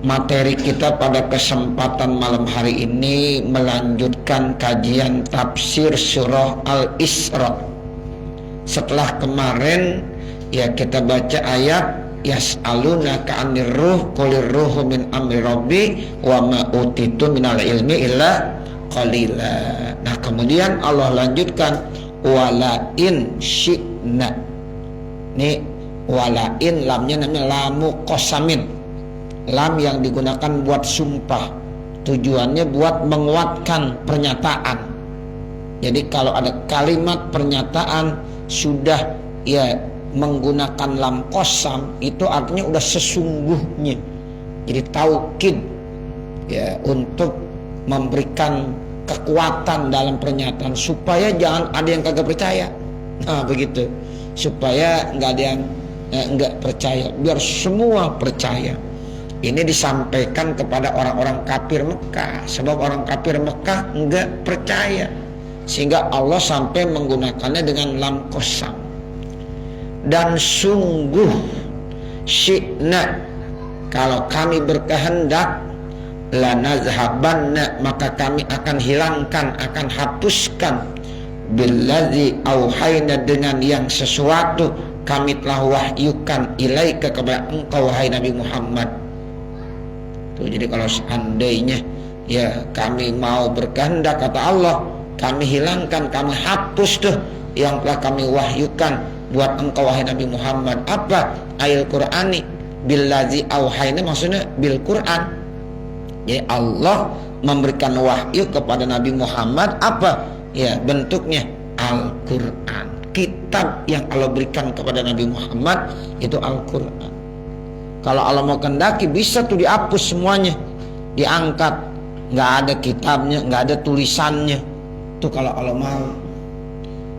Materi kita pada kesempatan malam hari ini melanjutkan kajian tafsir surah Al-Isra. Setelah kemarin ya kita baca ayat yas'alunaka 'anir ruh qulir ruhu min amri rabbi wa ma utitu minal ilmi illa qalila. Nah, kemudian Allah lanjutkan wala in syi'na. Nih walain lamnya namanya lamu qasamin, lam yang digunakan buat sumpah, tujuannya buat menguatkan pernyataan. Jadi kalau ada kalimat pernyataan sudah ya menggunakan lam qasam, itu artinya udah sesungguhnya, jadi taukid ya, untuk memberikan kekuatan dalam pernyataan supaya jangan ada yang kagak percaya. Nah begitu, supaya nggak ada yang nggak percaya, biar semua percaya. Ini disampaikan kepada orang-orang kafir Mekah, sebab orang kafir Mekah nggak percaya, sehingga Allah sampai menggunakannya dengan lam qasam. Dan sungguh syi'na, kalau kami berkehendak, lanazhabanna, maka kami akan hilangkan, akan hapuskan, billadzi auhayna, dengan yang sesuatu kami telah wahyukan ilaika, kepada engkau wahai Nabi Muhammad. Tuh, jadi kalau seandainya ya kami mau berkehendak, kata Allah, kami hilangkan, kami hapus tuh yang telah kami wahyukan buat engkau wahai Nabi Muhammad. Apa? Ayat Qur'ani billadzi auhayna, maksudnya bil Qur'an. Jadi Allah memberikan wahyu kepada Nabi Muhammad, apa? Ya bentuknya Al-Qur'an. Kitab yang Allah berikan kepada Nabi Muhammad itu Al-Qur'an. Kalau Allah mau kendaki bisa tuh dihapus semuanya, diangkat, nggak ada kitabnya, nggak ada tulisannya. Tuh kalau Allah mau.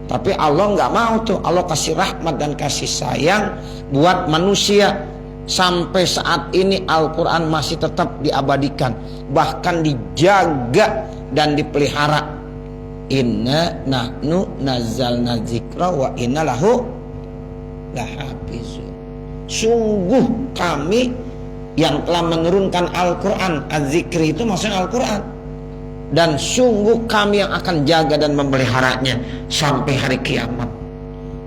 Tapi Allah nggak mau tuh. Allah kasih rahmat dan kasih sayang buat manusia. Sampai saat ini Al-Quran masih tetap diabadikan, bahkan dijaga dan dipelihara. Inna nahnu nazzalna dzikra wa inna lahu lahafizun. Sungguh kami yang telah menurunkan Al-Quran. Az-Zikri itu maksudnya Al-Quran. Dan sungguh kami yang akan jaga dan memeliharanya sampai hari kiamat.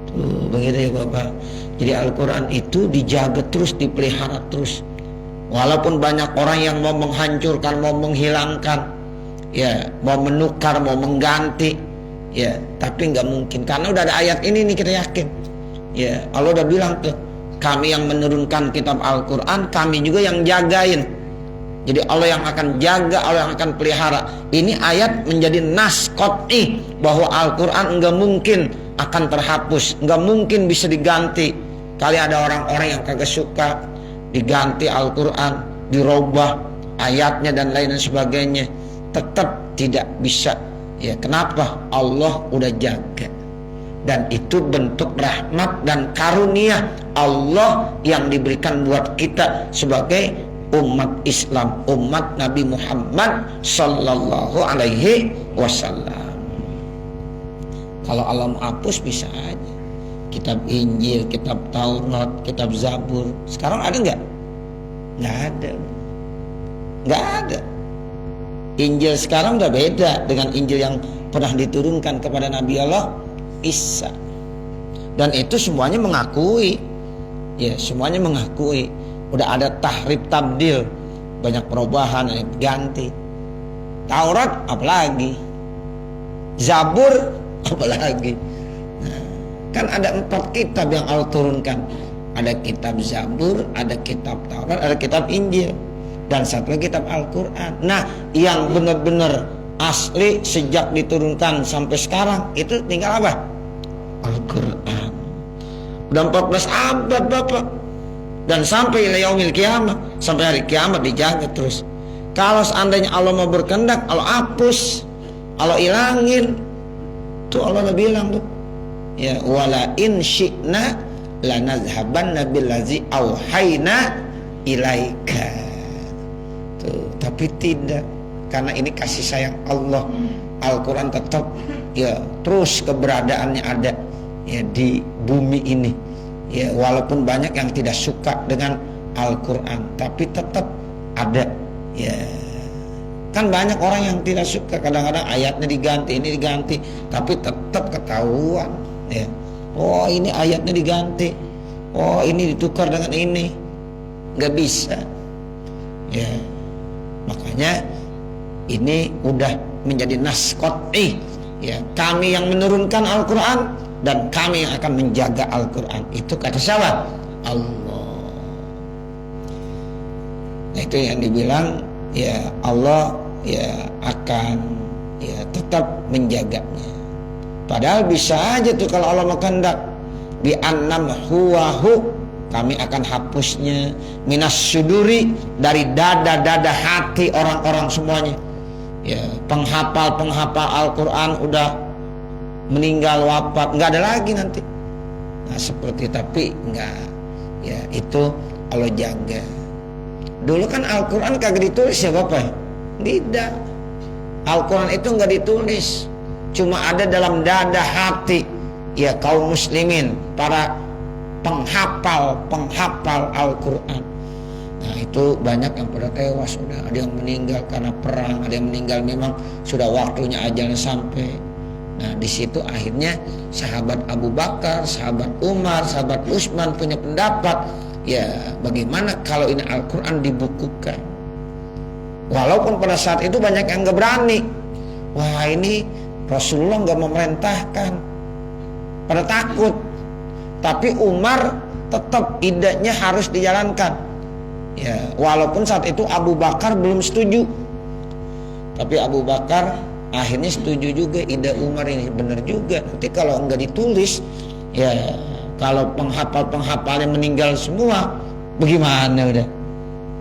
Tuh, begitu ya Bapak. Jadi Al-Quran itu dijaga terus, dipelihara terus. Walaupun banyak orang yang mau menghancurkan, mau menghilangkan, ya, mau menukar, mau mengganti, ya, tapi nggak mungkin, karena udah ada ayat ini nih, kita yakin. Ya, Allah udah bilang tuh, kami yang menurunkan kitab Al-Quran, kami juga yang jagain. Jadi Allah yang akan jaga, Allah yang akan pelihara. Ini ayat menjadi nas qat'i bahwa Al-Quran nggak mungkin akan terhapus, nggak mungkin bisa diganti. Kali ada orang-orang yang kagak suka diganti Al-Quran, dirubah ayatnya dan lain sebagainya, tetap tidak bisa. Ya, kenapa? Allah udah jaga. Dan itu bentuk rahmat dan karunia Allah yang diberikan buat kita sebagai umat Islam, umat Nabi Muhammad sallallahu alaihi wasallam. Kalau Allah mau hapus bisa aja. Kitab Injil, kitab Taurat, kitab Zabur. Sekarang ada nggak? Nggak ada. Nggak ada. Injil sekarang udah beda dengan Injil yang pernah diturunkan kepada Nabi Allah Isa. Dan itu semuanya mengakui, ya semuanya mengakui. Udah ada tahrif tabdil, banyak perubahan yang ganti. Taurat apalagi, Zabur apalagi. Nah, kan ada 4 kitab yang Allah turunkan. Ada kitab Zabur, ada kitab Taurat, ada kitab Injil, dan satu lagi kitab Al-Quran. Nah, yang benar-benar asli sejak diturunkan sampai sekarang itu tinggal apa? Al-Quran. Udah 14 abad Bapak. Dan sampai yaumil kiamah, sampai hari kiamat dijaga terus. Kalau seandainya Allah mau berkehendak, Allah hapus, Allah ilangin. Tuh Allah udah bilang tuh, ya wala in syi'na lanazhabanna billazi auhayna ilaika. Tuh, tapi tidak, karena ini kasih sayang Allah. Al-Quran tetap ya terus keberadaannya ada ya di bumi ini. Ya walaupun banyak yang tidak suka dengan Al-Quran, tapi tetap ada. Ya, kan banyak orang yang tidak suka, kadang-kadang ayatnya diganti, ini diganti, tapi tetap ketahuan. Ya, oh ini ayatnya diganti, oh ini ditukar dengan ini, nggak bisa. Ya, makanya ini udah menjadi nas qat'i. Ya, kami yang menurunkan Al-Quran dan kami yang akan menjaga Al-Quran. Itu kata siapa? Allah. Nah, itu yang dibilang ya Allah ya akan ya tetap menjaganya. Padahal bisa aja tuh kalau Allah berkehendak bi annam huwahu, kami akan hapusnya minas suduri, dari dada-dada hati orang-orang semuanya. Ya, penghafal Al-Quran udah meninggal wafat, nggak ada lagi nanti. Nah seperti, tapi nggak, ya itu Allah jaga. Dulu kan Al-Quran kagak ditulis ya Bapak? Tidak. Al-Quran itu nggak ditulis, cuma ada dalam dada hati ya kaum muslimin, para penghafal Al-Quran. Nah itu banyak yang pada tewas, sudah ada yang meninggal karena perang, ada yang meninggal memang sudah waktunya ajalnya sampai. Nah di situ akhirnya sahabat Abu Bakar, sahabat Umar, sahabat Utsman punya pendapat, ya bagaimana kalau ini Al-Quran dibukukan. Walaupun pada saat itu banyak yang gak berani, wah ini Rasulullah gak memerintahkan, pada takut. Tapi Umar tetap idenya harus dijalankan. Ya, walaupun saat itu Abu Bakar belum setuju, tapi Abu Bakar akhirnya setuju juga. Ide Umar ini benar juga. Nanti kalau enggak ditulis, ya kalau penghafalnya meninggal semua, bagaimana udah?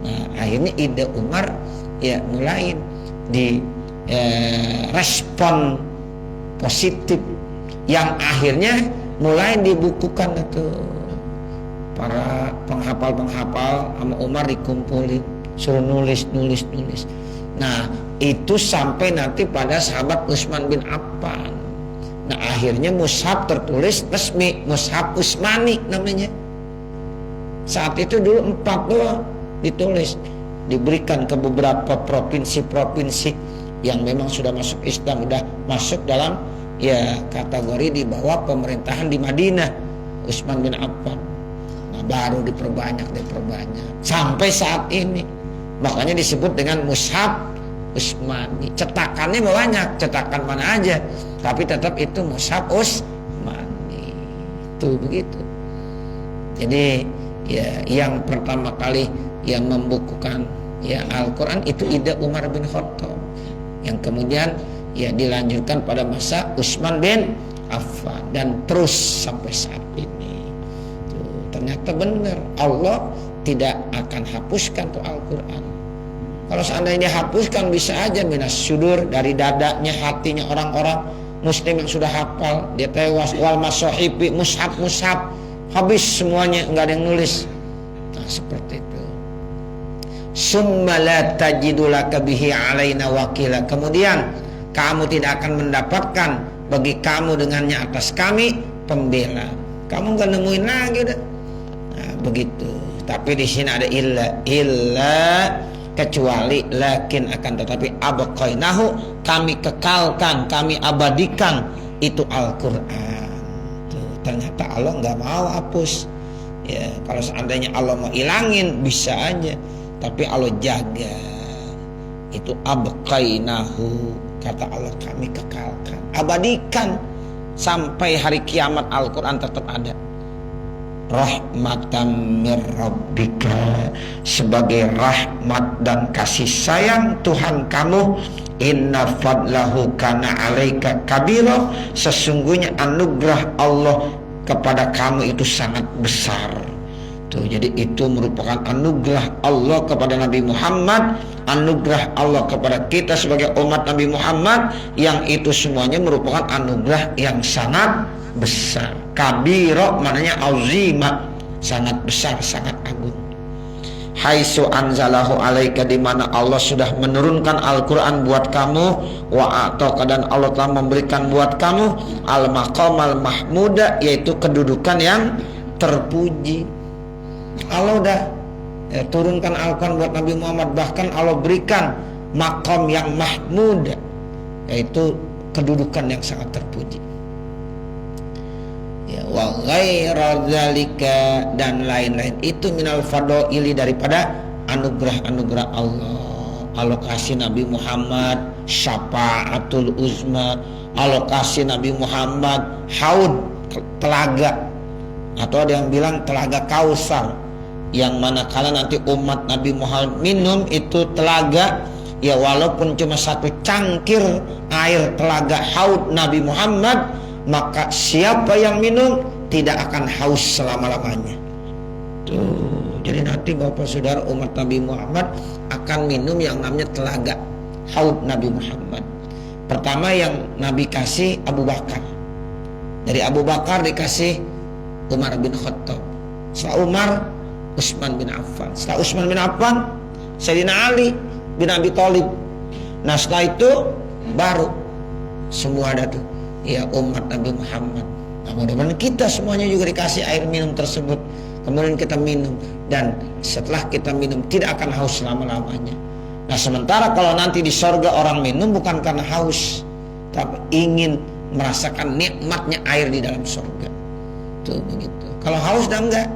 Nah akhirnya ide Umar ya mulai di respon positif, yang akhirnya mulai dibukukan itu. Para penghafal sama Umar dikumpulin, suruh nulis. Nah itu sampai nanti pada sahabat Utsman bin Affan. Nah akhirnya mushaf tertulis resmi, mushaf Utsmani namanya. Saat itu dulu 4 doang ditulis, diberikan ke beberapa provinsi-provinsi yang memang sudah masuk Islam, sudah masuk dalam ya kategori di bawah pemerintahan di Madinah Utsman bin Affan. Baru diperbanyak sampai saat ini. Makanya disebut dengan mushaf Utsmani. Cetakannya banyak, cetakan mana aja, tapi tetap itu mushaf Utsmani. Itu begitu. Jadi ya yang pertama kali yang membukukan ya Al-Quran itu ide Umar bin Khattab, yang kemudian ya dilanjutkan pada masa Utsman bin Affan dan terus sampai saat ini. Ternyata benar, Allah tidak akan hapuskan tuh Al-Quran. Kalau seandainya hapuskan, bisa aja minas sudur, dari dadanya hatinya orang-orang muslim yang sudah hafal, dia tewas. Wal masahibi, mushaf habis semuanya, nggak ada yang nulis. Nah seperti itu. Summa la tajidu laka bihi alaina wakila, kemudian kamu tidak akan mendapatkan bagi kamu dengannya atas kami pembela. Kamu nggak nemuin lagi udah. Nah, begitu. Tapi di sini ada illa kecuali, lakin akan tetapi abqainahu, kami kekalkan, kami abadikan itu Al-Quran. Ternyata Allah nggak mau hapus. Ya, kalau seandainya Allah mau ilangin bisa aja, tapi Allah jaga. Itu abqainahu, kata Allah, kami kekalkan, abadikan sampai hari kiamat. Al-Quran tetap ada. Rahmatan mir rabbika, sebagai rahmat dan kasih sayang Tuhan kamu. Inna fadlahu kana alaika kabira, sesungguhnya anugerah Allah kepada kamu itu sangat besar. Tuh, jadi itu merupakan anugerah Allah kepada Nabi Muhammad, anugerah Allah kepada kita sebagai umat Nabi Muhammad, yang itu semuanya merupakan anugerah yang sangat besar. Kabiro maknanya azimah, sangat besar, sangat agung. Haitsu anzalahu alaika, di mana Allah sudah menurunkan Al-Qur'an buat kamu, wa atau dan Allah telah memberikan buat kamu al-maqamal mahmuda, yaitu kedudukan yang terpuji. Allah udah turunkan Al-Quran buat Nabi Muhammad. Bahkan Allah berikan makom yang mahmud, yaitu kedudukan yang sangat terpuji. Ya, wa ghairu dzalika, dan lain-lain itu minal fadaili, daripada anugerah-anugerah Allah. Allah kasih Nabi Muhammad syafaatul uzma, Allah kasih Nabi Muhammad haud, telaga, atau ada yang bilang telaga Kausar, yang manakala nanti umat Nabi Muhammad minum itu telaga, ya walaupun cuma satu cangkir air telaga haud Nabi Muhammad, maka siapa yang minum tidak akan haus selama-lamanya. Tuh, jadi nanti Bapak Saudara umat Nabi Muhammad akan minum yang namanya telaga haud Nabi Muhammad. Pertama yang Nabi kasih Abu Bakar, dari Abu Bakar dikasih Umar bin Khattab, setelah Umar Utsman bin Affan, setelah Utsman bin Affan Sayyidina Ali bin Abi Thalib. Nah setelah itu baru semua ada tuh, ya umat Nabi Muhammad. Nah, mudah-mudahan kita semuanya juga dikasih air minum tersebut, kemudian kita minum, dan setelah kita minum tidak akan haus selama-lamanya. Nah sementara kalau nanti di sorga orang minum bukan karena haus, tapi ingin merasakan nikmatnya air di dalam sorga. Tuh begitu. Kalau haus udah enggak,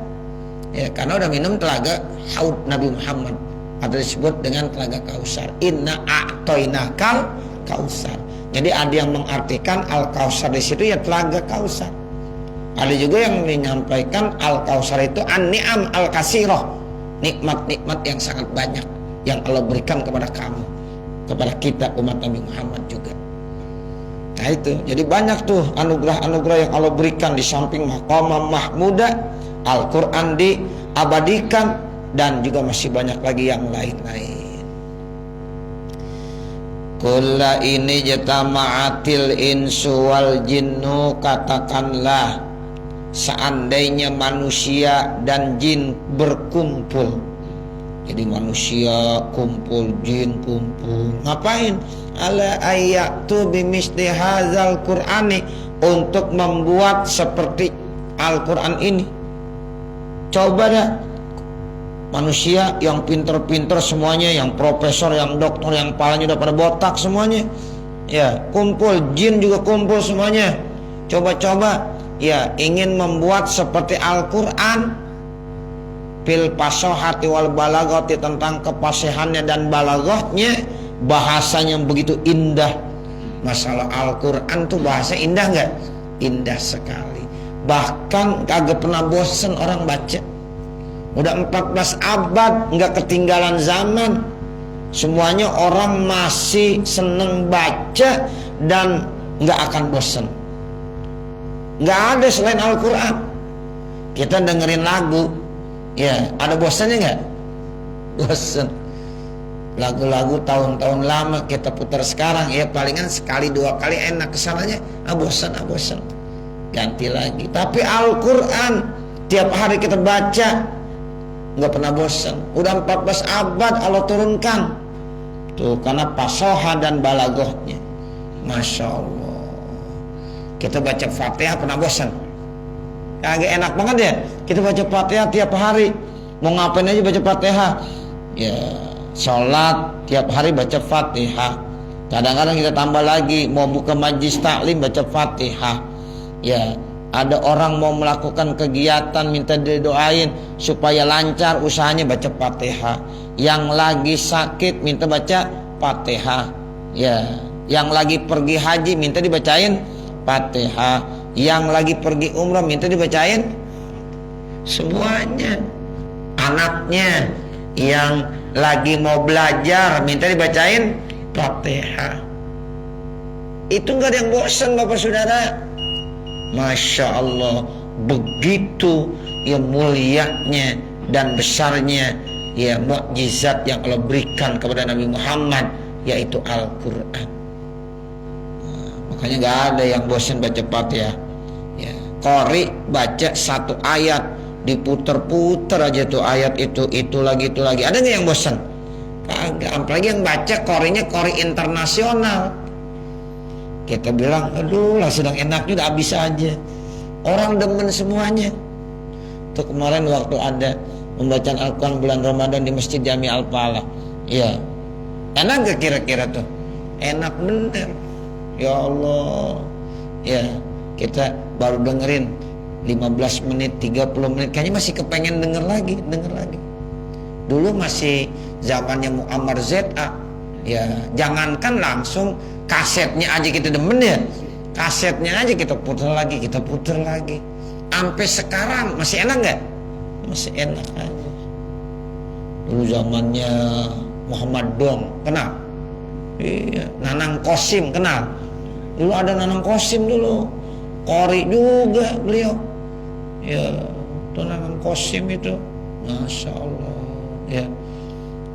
ya karena udah minum telaga haud Nabi Muhammad, atau disebut dengan telaga Kausar. Inna a'toinakal Kausar. Jadi ada yang mengartikan Al-Kausar di situ ya telaga Kausar. Ada juga yang menyampaikan Al-Kausar itu an-ni'am al-kasirah, nikmat-nikmat yang sangat banyak yang Allah berikan kepada kamu, kepada kita umat Nabi Muhammad juga. Nah itu, jadi banyak tuh anugerah-anugerah yang Allah berikan. Di samping maqamah mahmuda, Al-Quran diabadikan, dan juga masih banyak lagi yang lain-lain. Kulla ini jatama'atil insu wal jinnu, katakanlah seandainya manusia dan jin berkumpul. Jadi manusia kumpul, jin kumpul, ngapain? Ala ayatu bimisli hadzal qur'ani, untuk membuat seperti Al-Quran ini. Coba dah, manusia yang pinter-pinter semuanya, yang profesor, yang doktor, yang palanya udah pada botak semuanya, ya kumpul, jin juga kumpul semuanya. Coba-coba, ya ingin membuat seperti Al-Quran, fil fasohati wal balaghati, tentang kefasihannya dan balaghahnya, bahasanya begitu indah. Masalah Al-Quran tuh bahasa indah nggak? Indah sekali. Bahkan kagak pernah bosen orang baca. Udah 14 abad nggak ketinggalan zaman. Semuanya orang masih seneng baca dan nggak akan bosen. Nggak ada selain Al-Quran. Kita dengerin lagu, ya ada bosannya nggak? Bosan. Lagu-lagu tahun-tahun lama kita putar sekarang, ya palingan sekali dua kali enak, kesananya bosan. Ganti lagi. Tapi Al-Quran tiap hari kita baca, nggak pernah bosan. Udah 14 abad Allah turunkan tuh, karena fasoha dan balaghahnya. Masya Allah. Kita baca Fatihah pernah bosan? Kagak enak banget ya. Kita baca Fatihah tiap hari. Mau ngapain aja baca Fatihah. Ya sholat tiap hari baca Fatihah. Kadang-kadang kita tambah lagi, mau buka majlis taklim baca Fatihah. Ya, ada orang mau melakukan kegiatan minta didoain supaya lancar usahanya baca Fatihah. Yang lagi sakit minta baca Fatihah. Ya, yang lagi pergi haji minta dibacain Fatihah. Yang lagi pergi umrah minta dibacain semuanya. Anaknya yang lagi mau belajar minta dibacain Fatihah. Itu nggak ada yang bosan Bapak Saudara. Masya Allah, begitu ya mulianya dan besarnya ya mukjizat yang Allah berikan kepada Nabi Muhammad, yaitu Al-Quran. Nah, makanya nggak ada yang bosan baca Fatihah. Ya, qori baca satu ayat, diputer-puter aja tuh ayat itu lagi. Ada nggak yang bosan? Kagak. Apalagi yang baca qorinya qori internasional. Kita bilang, aduh lah sedang enak juga, habis aja. Orang demen semuanya. Tuh kemarin waktu ada pembacaan Al-Quran bulan Ramadan di Masjid Jami Al-Falah. Ya, enak gak kira-kira tuh? Enak bener. Ya Allah. Ya, kita baru dengerin 15 menit, 30 menit, kayaknya masih kepengen denger lagi. Dulu masih zamannya Muammar ZA. Ya, jangankan langsung kasetnya aja kita demen ya. Kasetnya aja kita putar lagi. Sampai sekarang masih enak nggak? Masih enak aja. Dulu zamannya Muhammad Dong, kenal? Iya, Nanang Qasim kenal? Dulu ada Nanang Qasim dulu. Qori juga beliau. Ya, itu Nanang Qasim itu. Masya Allah. Ya.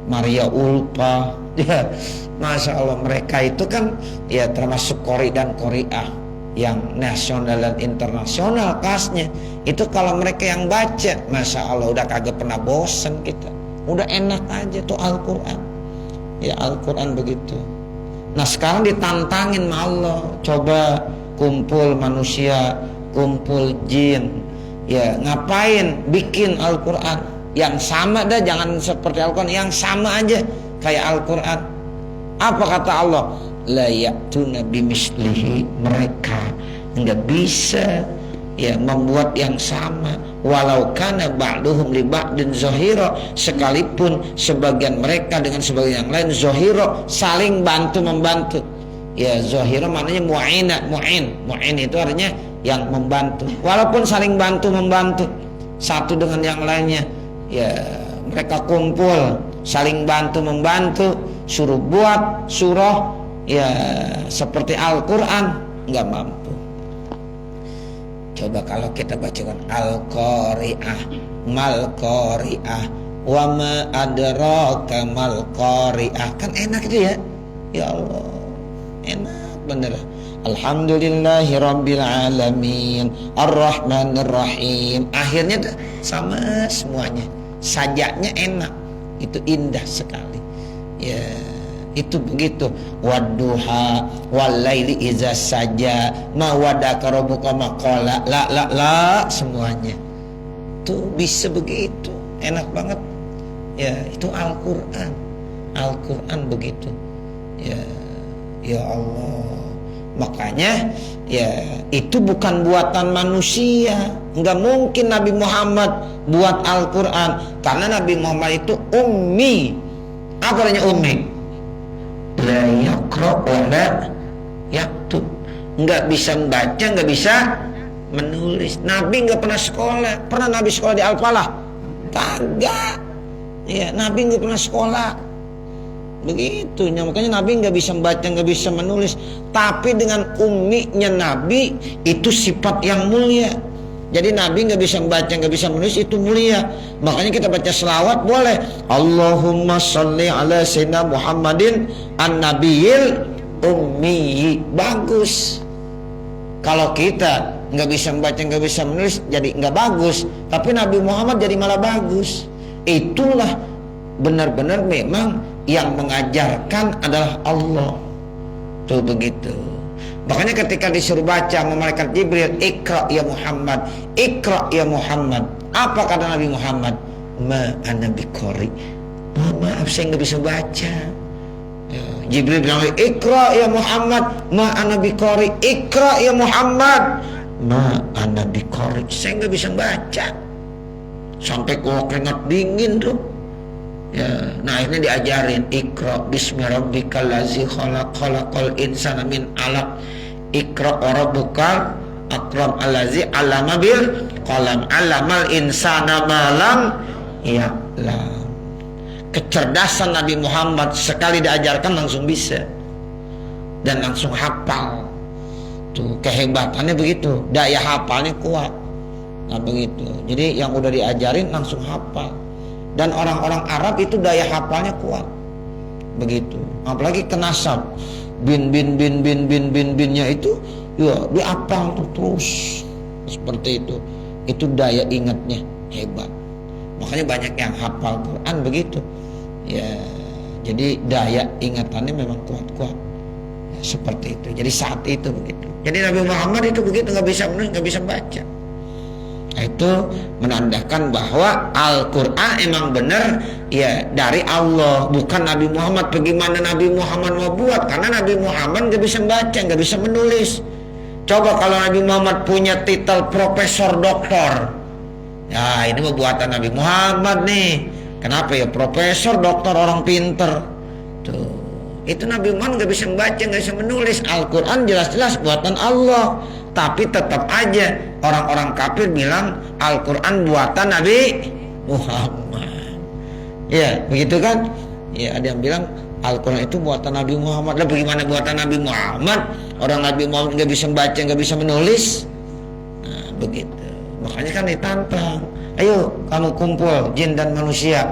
Maria Ulpa. Ya, Masya Allah, mereka itu kan ya termasuk Qori dan Qori'ah yang nasional dan internasional kelasnya. Itu kalau mereka yang baca, Masya Allah, udah kagak pernah bosen kita. Udah enak aja tuh Al-Quran. Ya, Al-Quran begitu. Nah, sekarang ditantangin sama Allah. Coba kumpul manusia, kumpul jin. Ya, ngapain bikin Al-Quran yang sama dah, jangan seperti Al-Quran, yang sama aja kayak Al-Quran. Apa kata Allah? La ya'tuna bimislihi, mereka enggak bisa ya membuat yang sama, walau kana ba'duhum li ba'din zahira, sekalipun sebagian mereka dengan sebagian yang lain zahira, saling bantu membantu. Ya, zahira maknanya mu'in itu artinya yang membantu, walaupun saling bantu membantu satu dengan yang lainnya. Ya, mereka kumpul saling bantu membantu, suruh buat surah ya seperti Al-Quran nggak mampu. Coba kalau kita bacakan Al-Qari'ah, Mal Qari'ah, wa ma adraka mal Qari'ah, kan enak itu ya. Ya Allah, enak bener. Alhamdulillahi rabbil alamin, Ar-Rahmanir Rahim. Akhirnya sama semuanya. Sajaknya enak. Itu indah sekali. Ya, itu begitu. Wadduha walaili iza saja, ma wadaka rabbuka ma qala. La semuanya. Tuh bisa begitu. Enak banget. Ya, itu Al-Qur'an. Al-Qur'an begitu. Ya Allah. Makanya ya itu bukan buatan manusia. Enggak mungkin Nabi Muhammad buat Al-Quran, karena Nabi Muhammad itu ummi. Apa artinya ummi? La yaqra wa la yaktub. Enggak bisa membaca, enggak bisa menulis. Nabi enggak pernah sekolah. Pernah Nabi sekolah di Al-Falah? Kagak. Ya, Nabi enggak pernah sekolah. Begitu, makanya Nabi nggak bisa membaca, nggak bisa menulis. Tapi dengan umminya Nabi itu sifat yang mulia. Jadi Nabi nggak bisa membaca, nggak bisa menulis, itu mulia. Makanya kita baca selawat boleh. Allahumma sholli ala sayyidina Muhammadin an-nabiyil ummi. Bagus. Kalau kita nggak bisa membaca, nggak bisa menulis, jadi nggak bagus. Tapi Nabi Muhammad jadi malah bagus. Itulah benar-benar memang yang mengajarkan adalah Allah. Tuh begitu. Makanya ketika disuruh baca sama malaikat Jibril, Iqra ya Muhammad, Iqra ya Muhammad. Apa kata Nabi Muhammad? Ma ana biqari. Maaf, saya nggak bisa baca. Ya, Jibril bilang, Iqra ya Muhammad, ma ana biqari. Iqra ya Muhammad, ma ana biqari. Saya nggak bisa baca. Sampai kok keringat dingin tuh. Ya, nah akhirnya diajarin Iqra bismi rabbikal ladzi khalaq, khalaqal insana min 'alaq. Iqra rabbukal akram allazi 'allama bil qalam, 'allamal insana ma lam ya'lam. Kecerdasan Nabi Muhammad sekali diajarkan langsung bisa dan langsung hafal. Tuh kehebatannya begitu, daya hafalnya kuat. Nah begitu. Jadi yang udah diajarin langsung hafal. Dan orang-orang Arab itu daya hafalnya kuat. Begitu. Apalagi kenasab. Binnya itu ya dihafal terus. Seperti itu. Itu daya ingatnya hebat. Makanya banyak yang hafal Quran begitu. Ya, jadi daya ingatannya memang kuat-kuat. Ya, seperti itu. Jadi saat itu begitu. Jadi Nabi Muhammad itu begitu, nggak bisa menulis, nggak bisa baca. Itu menandakan bahwa Al-Quran emang benar ya dari Allah, bukan Nabi Muhammad. Bagaimana Nabi Muhammad mau buat? Karena Nabi Muhammad gak bisa baca, gak bisa menulis. Coba kalau Nabi Muhammad punya titel profesor doktor, ya ini mah buatan Nabi Muhammad nih. Kenapa ya profesor doktor orang pinter? Tuh, itu Nabi Muhammad gak bisa membaca, gak bisa menulis. Al-Quran jelas-jelas buatan Allah. Tapi tetap aja orang-orang kafir bilang Al-Quran buatan Nabi Muhammad. Ya begitu kan? Ya ada yang bilang Al-Quran itu buatan Nabi Muhammad. Lah bagaimana buatan Nabi Muhammad? Orang Nabi Muhammad gak bisa baca, gak bisa menulis. Nah begitu. Makanya kan ditantang. Ayo kamu kumpul jin dan manusia.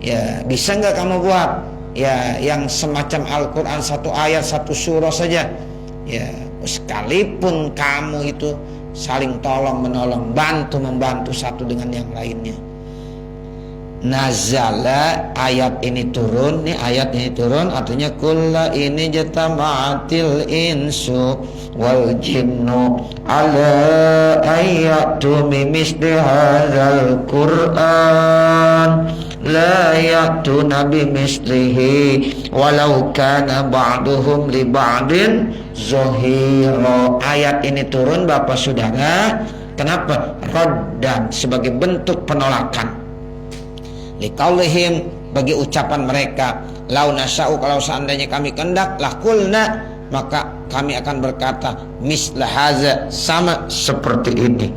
Ya bisa gak kamu buat ya yang semacam Al-Quran satu ayat satu surah saja. Ya sekalipun kamu itu saling tolong menolong, bantu membantu satu dengan yang lainnya. Nazala, ayat ini turun, nih ayat ini turun artinya kulla ini jatama'atil insu wal jinnu ala ayatu misli hadzal Qur'an la ya'tuna bimislihi walau kana ba'duhum li ba'din zahira. Ayat ini turun Bapak Saudara, kenapa? Raddan, sebagai bentuk penolakan. Liqaulihim, bagi ucapan mereka, lau nasya'u, kalau seandainya kami kehendak, lakulna, maka kami akan berkata misla haza, sama seperti ini.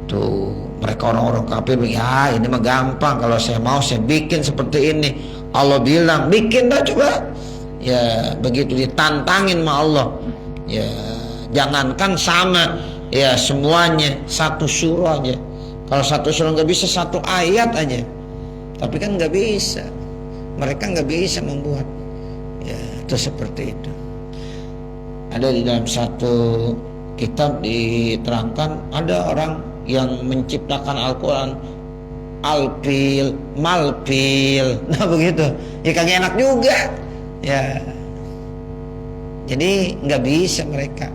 Tuh mereka orang-orang kafir, ya ini mah gampang, kalau saya mau saya bikin seperti ini. Allah bilang bikin dah coba. Ya begitu ditantangin sama Allah. Ya jangankan sama, ya semuanya satu surah aja. Kalau satu surah nggak bisa, satu ayat aja. Tapi kan nggak bisa, mereka nggak bisa membuat. Ya itu seperti itu. Ada di dalam satu kitab diterangkan ada orang yang menciptakan Al-Quran alpil, malpil, nah begitu. Ya kagak enak juga. Ya, jadi nggak bisa mereka.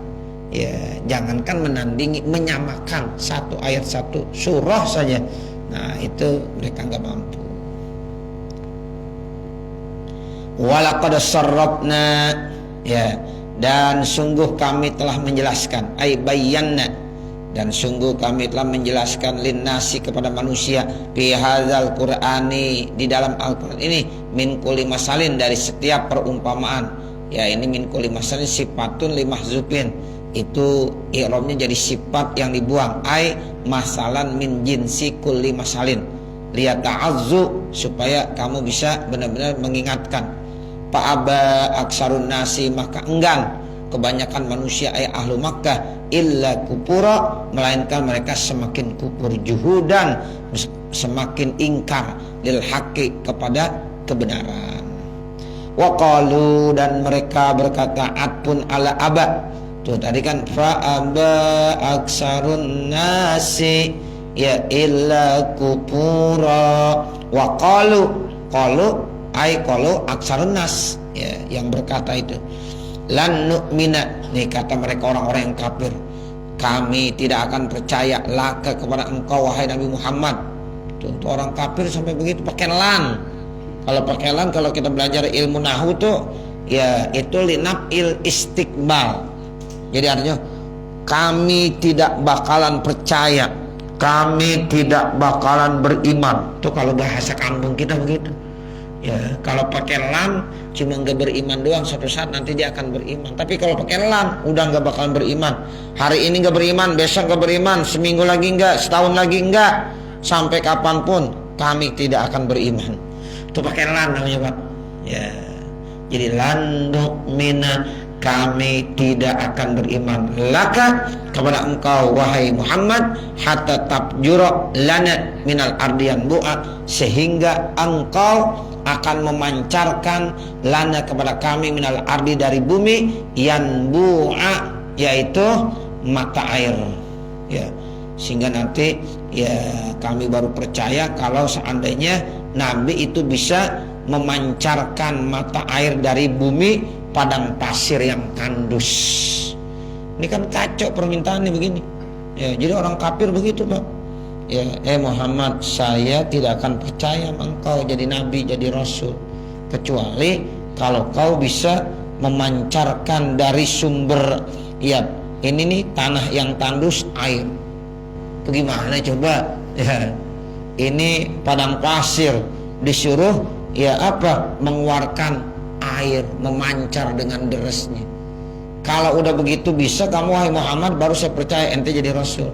Ya jangankan menandingi, menyamakan satu ayat satu surah saja. Nah itu mereka nggak mampu. Walaqad sarrafna, ya, dan sungguh kami telah menjelaskan, ay bayyana, dan sungguh kami telah menjelaskan linnasi kepada manusia fi hadzal qur'ani, di dalam Al-Qur'an ini, min kulli masalin, dari setiap perumpamaan. Ya ini min kulli masalin sifatun limahzufin, itu i'rabnya jadi sifat yang dibuang, ay masalan min jinsi kulli masalin, liyata'azzu, supaya kamu bisa benar-benar mengingatkan. Fa'aba aksarun nasi, maka enggan kebanyakan manusia ay ahlu Makkah illa kupura, melainkan mereka semakin kupur, juhudan, semakin ingkar, lil haqqi, kepada kebenaran. Wa qalu, dan mereka berkata, atpun ala aba. Tuh tadi kan fa'aba aksarun nasi ya illa kupura. Wa qalu, ay qalu aksarun nas, ya yang berkata itu, lan nu'mina, nih kata mereka orang-orang yang kafir, kami tidak akan percaya laka, kepada engkau wahai Nabi Muhammad. Tuh, untuk orang kafir sampai begitu pakai lan. Kalau pakai lan, kalau kita belajar ilmu nahwu tuh ya itu linafil istiqbal. Jadi artinya kami tidak bakalan percaya, kami tidak bakalan beriman. Tuh kalau bahasa kampung kita begitu. Ya, kalau pakai lam cuma nggak beriman doang, suatu saat nanti dia akan beriman. Tapi kalau pakai lam udah nggak bakalan beriman. Hari ini nggak beriman, besok nggak beriman, seminggu lagi nggak, setahun lagi nggak, sampai kapanpun kami tidak akan beriman. Itu pakai lam namanya Pak. Ya, jadi lan nu'mina, kami tidak akan beriman laka, kepada engkau wahai Muhammad, hatta tabjura lana minal ardiyan bu'a, sehingga engkau akan memancarkan lana, kepada kami, minal ardi, dari bumi, yan bu'a, yaitu mata air. Ya, sehingga nanti ya kami baru percaya kalau seandainya Nabi itu bisa memancarkan mata air dari bumi padang pasir yang tandus. Ini kan kacau permintaannya begini. Ya, jadi orang kafir begitu Pak. ya Muhammad, saya tidak akan percaya engkau jadi nabi, jadi rasul, kecuali kalau kau bisa memancarkan dari sumber, ya ini nih tanah yang tandus air. Bagaimana coba ya, ini padang pasir disuruh ya apa, mengeluarkan air, memancar dengan derasnya. Kalau udah begitu bisa kamu wahai Muhammad, baru saya percaya ente jadi rasul.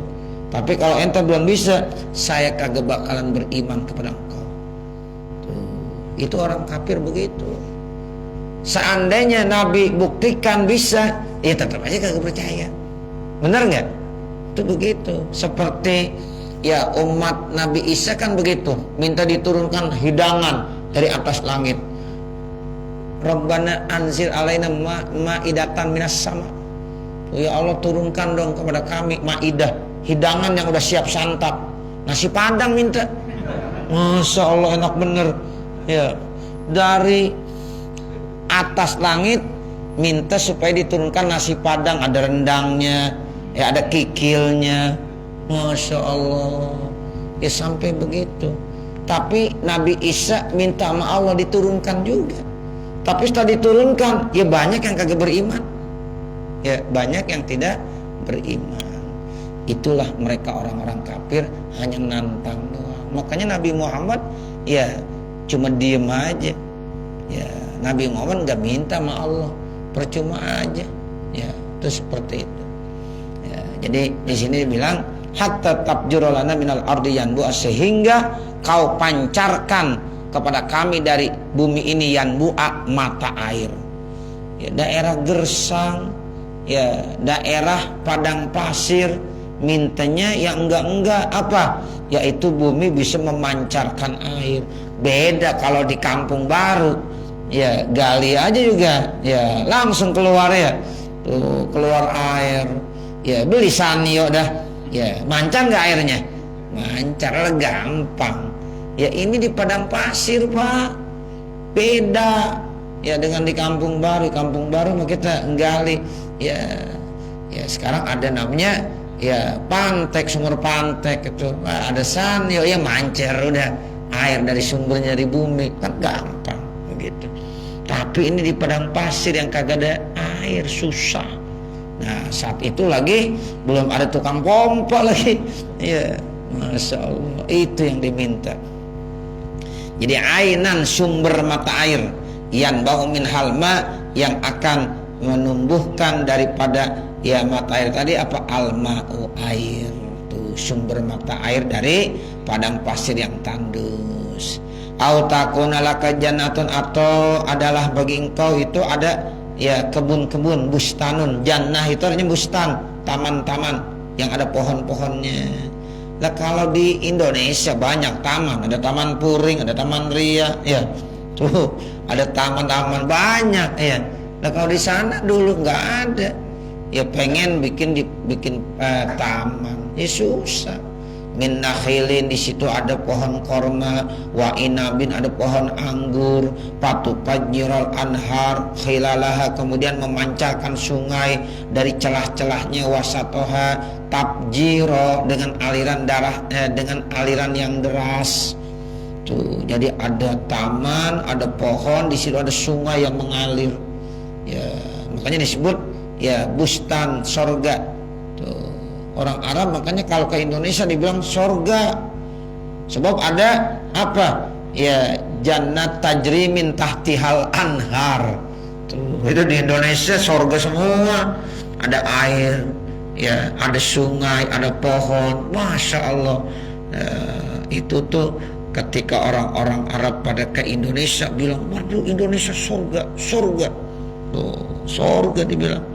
Tapi kalau ente belum bisa, saya kagak bakalan beriman kepada engkau. Tuh, itu orang kafir begitu. Seandainya Nabi buktikan bisa, ya tetap aja kagak percaya. Benar nggak? Itu begitu. Seperti ya umat Nabi Isa kan begitu, minta diturunkan hidangan dari atas langit. Rabbana anzil alaina ma'idatan minas sama. Ya Allah, turunkan dong kepada kami maidah, hidangan yang udah siap santap. Nasi padang minta. Masya Allah, enak bener. Ya, dari atas langit minta supaya diturunkan nasi padang, ada rendangnya, ya ada kikilnya. Masya Allah. Ya sampai begitu. Tapi Nabi Isa minta sama Allah diturunkan juga. Tapi setelah diturunkan, ya banyak yang kagak beriman. Ya banyak yang tidak beriman. Itulah mereka orang-orang kafir, hanya nantang doang. Makanya Nabi Muhammad ya cuma diem aja. Ya Nabi Muhammad nggak minta sama Allah, percuma aja. Ya itu seperti itu. Ya, jadi di sini dibilang hatta tabjuralana minal ardi yanbu'a, sehingga kau pancarkan kepada kami dari bumi ini yanbu'a, mata air. Ya daerah gersang, ya daerah padang pasir, mintanya yang enggak apa, yaitu bumi bisa memancarkan air. Beda kalau di kampung baru, ya gali aja juga, ya langsung keluar ya, tuh keluar air. Ya beli sanyo dah, ya mancar nggak airnya? Mancar lah, gampang. Ya ini di padang pasir Pak, beda ya dengan di kampung baru. Kampung baru mah kita nggali, ya sekarang ada namanya ya pantek, sumur pantek itu, ada sanyo ya mancer udah air dari sumbernya di bumi, kan gampang begitu. Tapi ini di padang pasir yang kagak ada air, susah. Nah saat itu lagi belum ada tukang pompa lagi, ya Masya Allah, itu yang diminta. Jadi ainan, sumber mata air, yang bau min halma, yang akan menumbuhkan daripada ya mata air tadi apa, alma'u, air. Tuh sumber mata air dari padang pasir yang tandus. Au takuna laka jannatun, atau adalah bagi engkau itu ada ya kebun-kebun, bustanun. Jannah itu artinya bustan, taman-taman yang ada pohon-pohonnya. Lah kalau di Indonesia banyak taman, ada taman Puring, ada taman Ria, ya tuh ada taman-taman banyak ya. Lah kalau di sana dulu nggak ada, ya pengen bikin taman, ya susah. Min nakhilin, di situ ada pohon korma, wa inabin, ada pohon anggur, patupajjiral anhar khilalaha, kemudian memancarkan sungai dari celah-celahnya, wasatoha tabjiro, dengan aliran dengan aliran yang deras. Tuh, jadi ada taman, ada pohon, di situ ada sungai yang mengalir. Ya, makanya disebut ya bustan sorga. Tuh. Orang Arab makanya kalau ke Indonesia dibilang sorga, sebab ada apa ya, jannat tajri min tahtihal anhar. Tuh, itu di Indonesia sorga semua, ada air, ya ada sungai, ada pohon, Masya Allah. Itu tuh ketika orang-orang Arab pada ke Indonesia bilang, waduh Indonesia sorga, sorga. Tuh, sorga dibilang.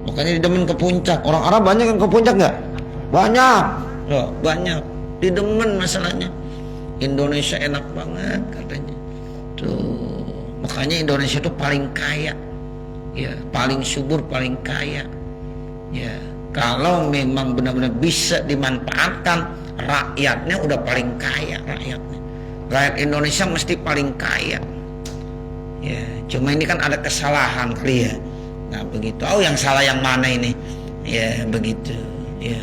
Makanya didemen ke puncak. Orang Arab banyak yang ke puncak nggak? Banyak. Loh, banyak. Didemen masalahnya. Indonesia enak banget katanya. Tuh, makanya Indonesia itu paling kaya. Ya, paling subur, paling kaya. Ya, kalau memang benar-benar bisa dimanfaatkan, rakyatnya udah paling kaya rakyatnya. Rakyat Indonesia mesti paling kaya. Ya, cuma ini kan ada kesalahan kali ya. Nah begitu. Oh yang salah yang mana ini? Ya begitu. Ya.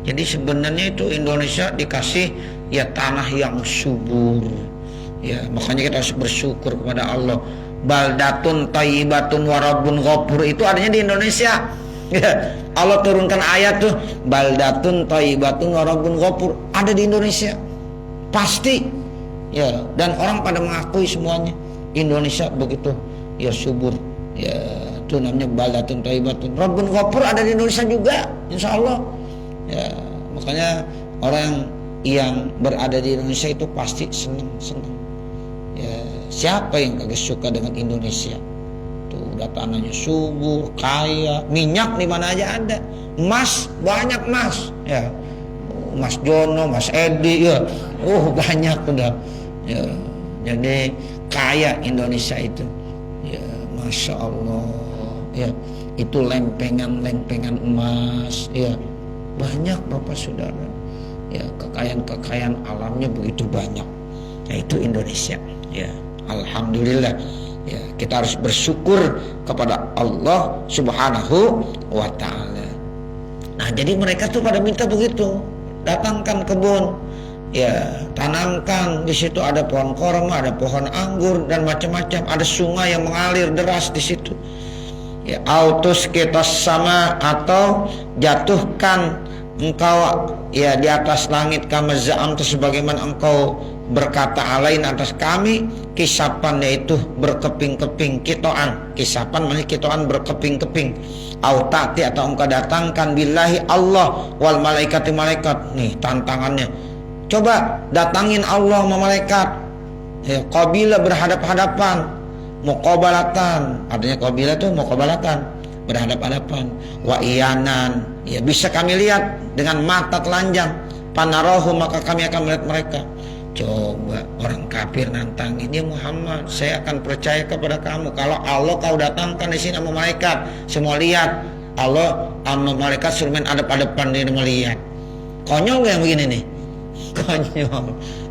Jadi sebenarnya itu Indonesia dikasih ya tanah yang subur. Ya, makanya kita harus bersyukur kepada Allah. Baldatun thayyibatun wa rabbun ghafur itu adanya di Indonesia. Ya, Allah turunkan ayat tuh, baldatun thayyibatun wa rabbun ghafur, ada di Indonesia. Pasti. Ya, dan orang pada mengakui semuanya Indonesia begitu ya subur. Ya, itu namanya baldatun thayyibatun rabbun ghafur, ada di Indonesia juga, insyaallah. Ya, makanya orang yang berada di Indonesia itu pasti senang. Ya, siapa yang kagak suka dengan Indonesia? Tuh, udah tanahnya subur, kaya, minyak di mana aja ada, emas banyak emas. Ya, Mas Jono, Mas Edi, ya, banyak udah. Ya, jadi kaya Indonesia itu. Ya, masya Allah. Ya, itu lempengan emas. Ya, banyak Bapak Saudara. Ya, kekayaan alamnya begitu banyak. Ya, itu Indonesia. Ya, alhamdulillah. Ya, kita harus bersyukur kepada Allah Subhanahu wa taala. Nah, jadi mereka tuh pada minta begitu. Datangkan kebun. Ya, tanamkan di situ, ada pohon korma, ada pohon anggur dan macam-macam, ada sungai yang mengalir deras di situ. Ya, autus kita sama, atau jatuhkan engkau ya di atas langit kama za'amta, sebagaimana engkau berkata alain atas kami, kisapan yaitu berkeping-keping, kitoan, kisapan maknanya kitoan berkeping-keping, autati atau engkau datangkan billahi Allah wal malaikati, malaikat. Nih tantangannya, coba datangin Allah sama malaikat. Ya, qabila berhadap-hadapan, muqabalatan, artinya qabila tuh muqabalatan, berhadap-hadapan, wa iyanan, ya bisa kami lihat dengan mata telanjang, panarahu maka kami akan melihat mereka. Coba orang kafir nantangin, ya Muhammad, saya akan percaya kepada kamu kalau Allah kau datangkan di sini sama malaikat, semua lihat. Allah sama malaikat suruh main adep-adepan, dia melihat. Konyol gak yang begini nih? Konyol.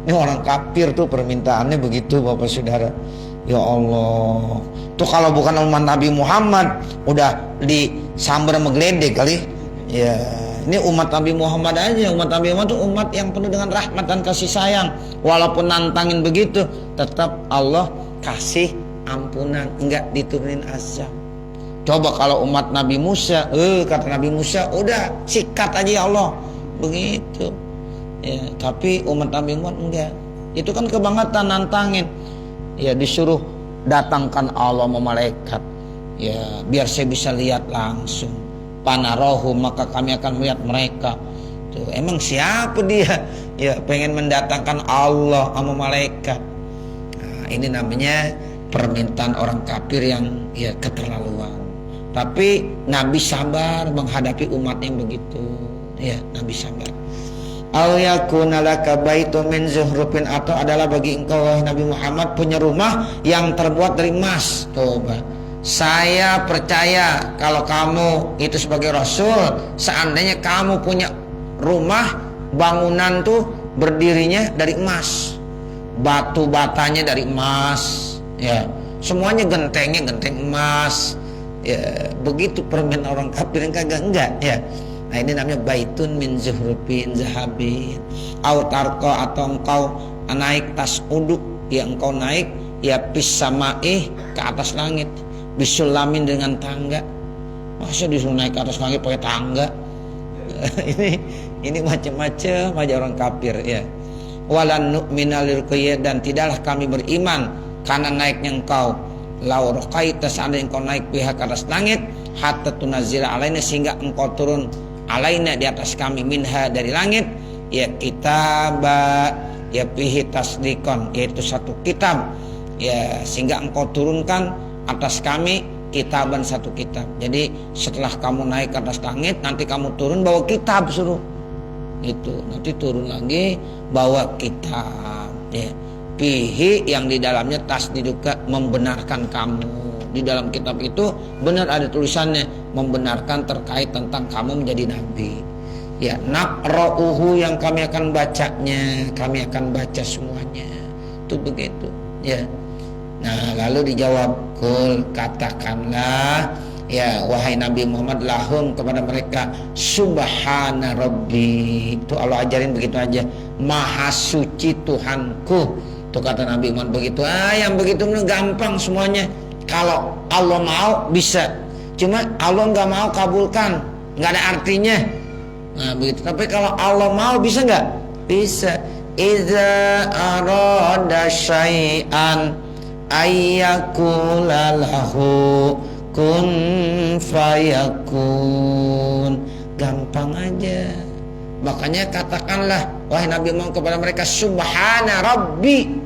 Ini orang kafir tuh permintaannya begitu Bapak Saudara. Ya Allah, tuh kalau bukan umat Nabi Muhammad udah disambar sama geledek kali. Ya, ini umat Nabi Muhammad aja. Umat Nabi Muhammad tuh umat yang penuh dengan rahmat dan kasih sayang. Walaupun nantangin begitu, tetap Allah kasih ampunan, enggak diturunin azab. Coba kalau umat Nabi Musa, kata Nabi Musa, udah sikat aja ya Allah, begitu. Ya, tapi umat Nabi Muhammad enggak. Itu kan kebangetan nantangin. Ya, disuruh datangkan Allah sama malaikat. Ya, biar saya bisa lihat langsung. Panarohu maka kami akan melihat mereka. Tuh, emang siapa dia? Ya, pengen mendatangkan Allah sama malaikat. Nah, ini namanya permintaan orang kafir yang ya keterlaluan. Tapi Nabi sabar menghadapi umat yang begitu. Ya, Nabi sabar. Au yakuna laka baitun min zuhrufin, atau adalah bagi engkau wahai Nabi Muhammad punya rumah yang terbuat dari emas. Coba, saya percaya kalau kamu itu sebagai Rasul, seandainya kamu punya rumah bangunan tuh berdirinya dari emas, batu batanya dari emas, ya semuanya genteng emas. Ya, begitu permintaan orang kafir yang kagak enggak ya. Nah, ini namanya baitun min zuhrufin zahabin. Autarko, atau engkau naik tas uduk, ya engkau naik ya pisamaih ke atas langit, bisulamin dengan tangga. Masa disuruh naik ke atas langit pakai tangga? ini macam-macam aja orang kafir ya. Walan nu'mina lirqiyya, dan tidaklah kami beriman karena naiknya engkau. Lau raqaita, seandainya engkau naik pihak ke atas langit, hatta tunazila alaina, sehingga engkau turun alaina di atas kami, minha dari langit, ya kitab ya fihi tasdikon, yaitu satu kitab, ya sehingga engkau turunkan atas kami kitaban, satu kitab. Jadi setelah kamu naik ke atas langit, nanti kamu turun bawa kitab, suruh itu, nanti turun lagi bawa kitab, ya fihi, yang di dalamnya tasdiduka, membenarkan kamu. Di dalam kitab itu benar ada tulisannya membenarkan terkait tentang kamu menjadi nabi. Ya, naqra'uhu, yang kami akan bacanya, kami akan baca semuanya. Itu begitu, ya. Nah, lalu dijawab, kul, katakanlah, Ya, wahai Nabi Muhammad, lahum kepada mereka, subhana rabbi. Itu Allah ajarin begitu aja. Maha suci Tuhanku. Tuh kata Nabi Muhammad begitu. Yang begitu gampang semuanya. Kalau Allah mau bisa. Cuma Allah nggak mau kabulkan, nggak ada artinya. Nah begitu. Tapi kalau Allah mau bisa nggak? Bisa. Iza arada syai'an ayyakula lahu kun fayakun. Gampang aja. Makanya katakanlah wahai Nabi Muhammad kepada mereka, subhana rabbi.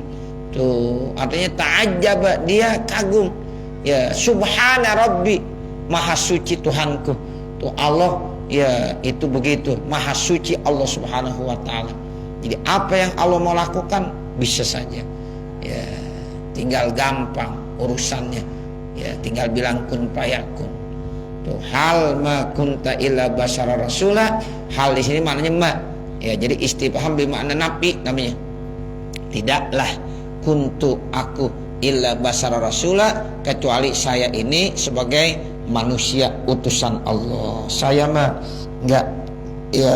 Tuh artinya ta'ajjaba, dia kagum. Ya, subhana rabbi, maha suci Tuhanku. Tuh Allah, ya itu begitu, maha suci Allah Subhanahu wa taala. Jadi apa yang Allah mau lakukan bisa saja. Ya, tinggal gampang urusannya. Ya, tinggal bilang kun fayakun. Tuh, hal ma kunta illa basyara rasula. Hal di sini maknanya ma. Ya, jadi istifham bermakna nafi namanya. Tidaklah kuntu aku illa basyara rasula, kecuali saya ini sebagai manusia utusan Allah. Saya mah enggak ya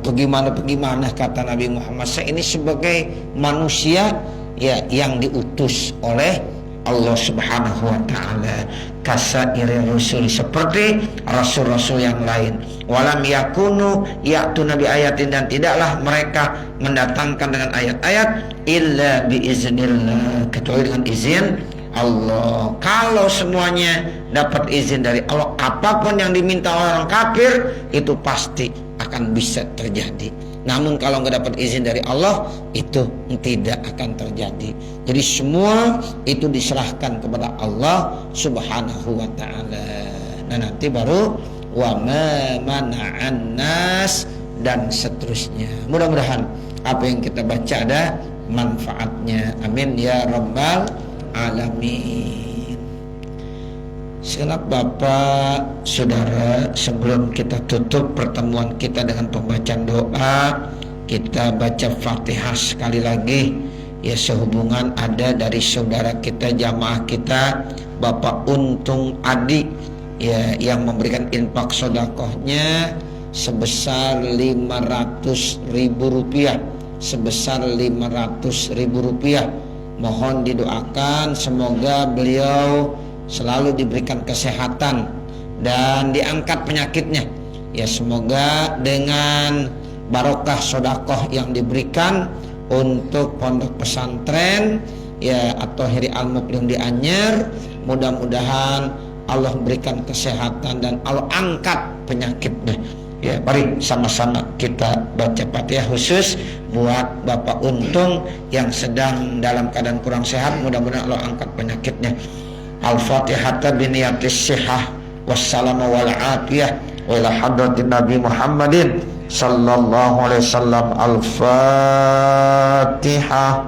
bagaimana kata Nabi Muhammad. Saya ini sebagai manusia ya yang diutus oleh Allah Subhanahu wa taala, kasairi rusul, seperti rasul-rasul yang lain. Walam yakunu ya'tu nabi ayatin, dan tidaklah mereka mendatangkan dengan ayat-ayat illa biiznillah, kecuali dengan izin Allah. Kalau semuanya dapat izin dari Allah, apapun yang diminta orang kafir itu pasti akan bisa terjadi. Namun kalau nggak dapat izin dari Allah, itu tidak akan terjadi. Jadi semua itu diserahkan kepada Allah Subhanahu wa ta'ala. Nah nanti baru wa ma mana'an nas dan seterusnya. Mudah-mudahan apa yang kita baca ada manfaatnya. Amin ya rabbal alamin. Segenap Bapak, Saudara, sebelum kita tutup pertemuan kita dengan pembacaan doa, kita baca Fatihah sekali lagi. Ya, sehubungan ada dari saudara kita, jamaah kita, Bapak Untung Adi, ya, yang memberikan infak sodakohnya sebesar 500.000 rupiah. Sebesar 500.000 rupiah. Mohon didoakan semoga beliau selalu diberikan kesehatan dan diangkat penyakitnya. Ya, semoga dengan barokah sodakoh yang diberikan untuk pondok pesantren ya atau Heri Al-Muklim di Anyer, mudah-mudahan Allah berikan kesehatan dan Allah angkat penyakitnya. Ya, mari sama-sama kita baca Fatihah khusus buat Bapak Untung yang sedang dalam keadaan kurang sehat, mudah-mudahan Allah angkat penyakitnya. Al-Fatihata biniyatis sihah wassalamu wal afiyah wa ila hadratin Nabi Muhammadin sallallahu alaihi wasallam. Al-Fatihah.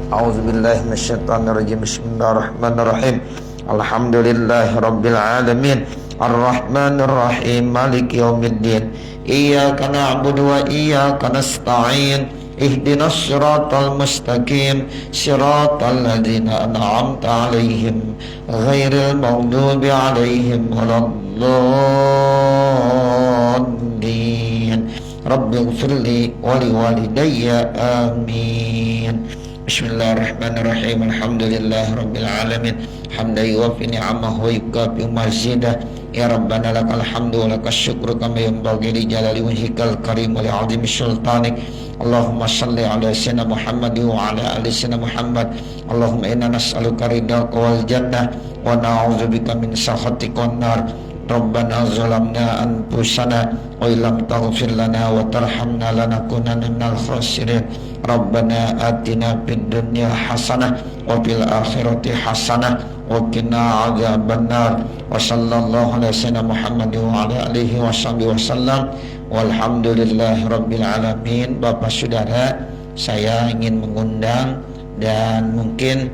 A'udzubillahi minasyaitonir rajim. Bismillahirrahmanirrahim. Alhamdulillahi rabbil alamin. Ar-Rahmanir Rahim. Maliki yaumiddin. Iyyaka na'budu wa iyyaka nasta'in. Ihdinas siratal mustaqim, siratal ladzina an'amta 'alaihim ghairil maghdubi 'alaihim waladdallin. Rabbighfirli wa liwalidayya amin. Bismillahirrahmanirrahim. Alhamdulillahirabbil alamin. Hamdan yuwaffi ni'amahu wa yukafi mazidah. Ya Rabbana lakal hamdu wa lakas syukru kama yanbaghi li jalali wajhikal karim wa li 'azimi sultanik. Allahumma salli ala sayyidina Muhammad wa ala ali sayyidina Muhammad. Allahumma inna nas'aluka ridhaka wal jannah wa na'udzubika min sakhatika wan nar. Rabbana zalamna anfusana wa illam taghfir lana wa tarhamna lanakunanna minal khasirin. Rabbana atina fid dunya hasanah wa fil akhirati hasanah wa qina adzabannar. Wa sallallahu ala sayyidina Muhammad wa ala alihi washabihi wasallam. Walhamdulillahi rabbil alamin. Bapak Saudara, saya ingin mengundang dan mungkin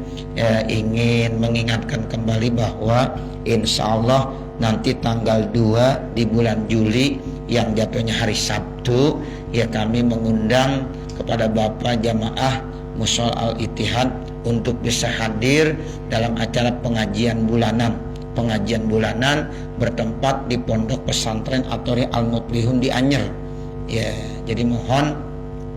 ingin mengingatkan kembali bahwa insya Allah nanti tanggal 2 di bulan Juli yang jatuhnya hari Sabtu, ya kami mengundang kepada Bapak jamaah Mushola Al-Ittihad untuk bisa hadir dalam acara pengajian bulanan pengajian bulanan bertempat di Pondok Pesantren Athori Al-Muflihun di Anyer. Ya, jadi mohon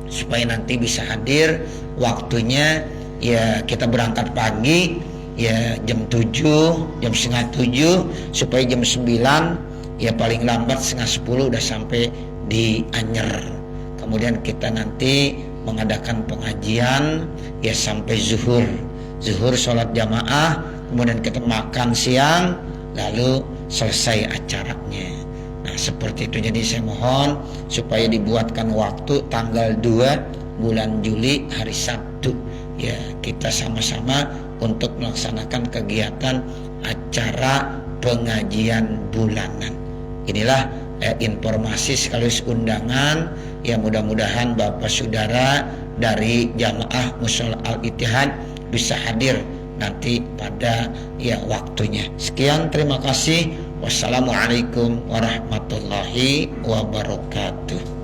supaya nanti bisa hadir. Waktunya ya kita berangkat pagi ya jam 7, jam setengah 7 supaya jam 9 ya paling lambat setengah 10 udah sampai di Anyer. Kemudian kita nanti mengadakan pengajian ya sampai zuhur sholat jamaah, kemudian kita makan siang lalu selesai acaranya. Nah seperti itu, jadi saya mohon supaya dibuatkan waktu tanggal 2 bulan Juli hari Sabtu ya kita sama-sama untuk melaksanakan kegiatan acara pengajian bulanan. Inilah informasi sekaligus undangan ya, mudah-mudahan Bapak Saudara dari Jamaah Mushola Al-Ittihad bisa hadir nanti pada ya waktunya. Sekian, terima kasih. Wassalamualaikum warahmatullahi wabarakatuh.